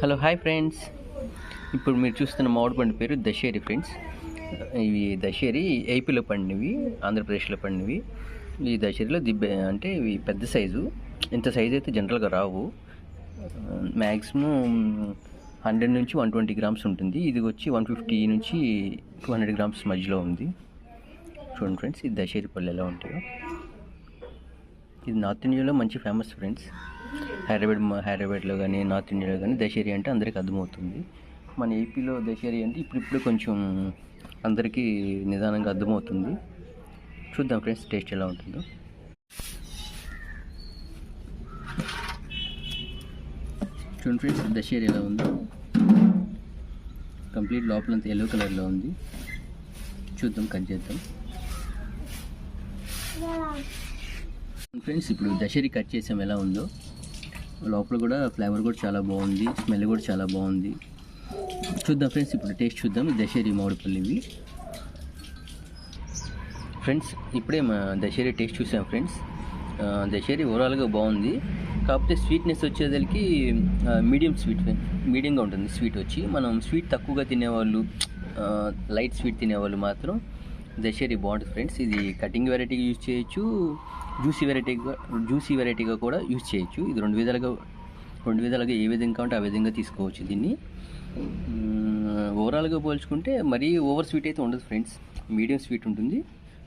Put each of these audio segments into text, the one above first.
Hello hi friends. ఇప్పుడు మీరు చూస్తున్న మామిడి పండు పేరు దశేరి ఫ్రెండ్స్. ఇవి దశేరి ఏపీలో పండినవి, ఆంధ్రప్రదేశ్లో పండినవి. ఈ దశేరిలో అంటే ఇవి పెద్ద సైజు. ఇంత సైజు అయితే జనరల్గా రావు. మ్యాక్సిమం 100 నుంచి 120 గ్రామ్స్ ఉంటుంది. ఇది వచ్చి 150 నుంచి 200 గ్రామ్స్ మధ్యలో ఉంది. చూడండి ఫ్రెండ్స్, ఈ దశేరి పళ్ళు ఎలా ఉంటాయో. ఇది నార్త్ ఇండియాలో మంచి ఫేమస్ ఫ్రెండ్స్. హైదరాబాద్లో కానీ నార్త్ ఇండియాలో కానీ దశేరి అంటే అందరికీ అర్థమవుతుంది. మన ఏపీలో దశేరి అంటే ఇప్పుడు కొంచెం అందరికీ నిదానంగా అర్థమవుతుంది. చూద్దాం ఫ్రెండ్స్, టేస్ట్ ఎలా ఉంటుందో. చూడండి ఫ్రెండ్స్, దశేరి ఎలా ఉందో. కంప్లీట్ లోపలంతా ఎల్లో కలర్లో ఉంది. చూద్దాం, కట్ చేద్దాం ఫ్రెండ్స్. ఇప్పుడు దశేరి కట్ చేసాం, ఎలా ఉందో. లోపల కూడా ఫ్లేవర్ కూడా చాలా బాగుంది, స్మెల్ కూడా చాలా బాగుంది. చూద్దాం ఫ్రెండ్స్, ఇప్పుడు టేస్ట్ చూద్దాం. ఈ దశేరి మామిడిపళ్ళు ఇవి ఫ్రెండ్స్. ఇప్పుడే మా దశేరి టేస్ట్ చూసాం ఫ్రెండ్స్. దశేరి ఓవరాల్గా బాగుంది. కాకపోతే స్వీట్నెస్ వచ్చేసరికి మీడియంగా ఉంటుంది. స్వీట్ వచ్చి మనం స్వీట్ తక్కువగా తినేవాళ్ళు, లైట్ స్వీట్ తినేవాళ్ళు మాత్రం దశేరి బాగుంటుంది ఫ్రెండ్స్. ఇది కటింగ్ వెరైటీగా యూజ్ చేయొచ్చు, జ్యూసీ వెరైటీగా కూడా యూజ్ చేయొచ్చు. ఇది రెండు విధాలుగా ఏ విధంగా ఉంటే ఆ విధంగా తీసుకోవచ్చు దీన్ని. ఓవరాల్గా పోల్చుకుంటే మరీ ఓవర్ స్వీట్ అయితే ఉండదు ఫ్రెండ్స్, మీడియం స్వీట్ ఉంటుంది.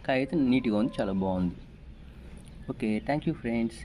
కాయ అయితే నీట్గా ఉంది, చాలా బాగుంది. Okay, thank you friends.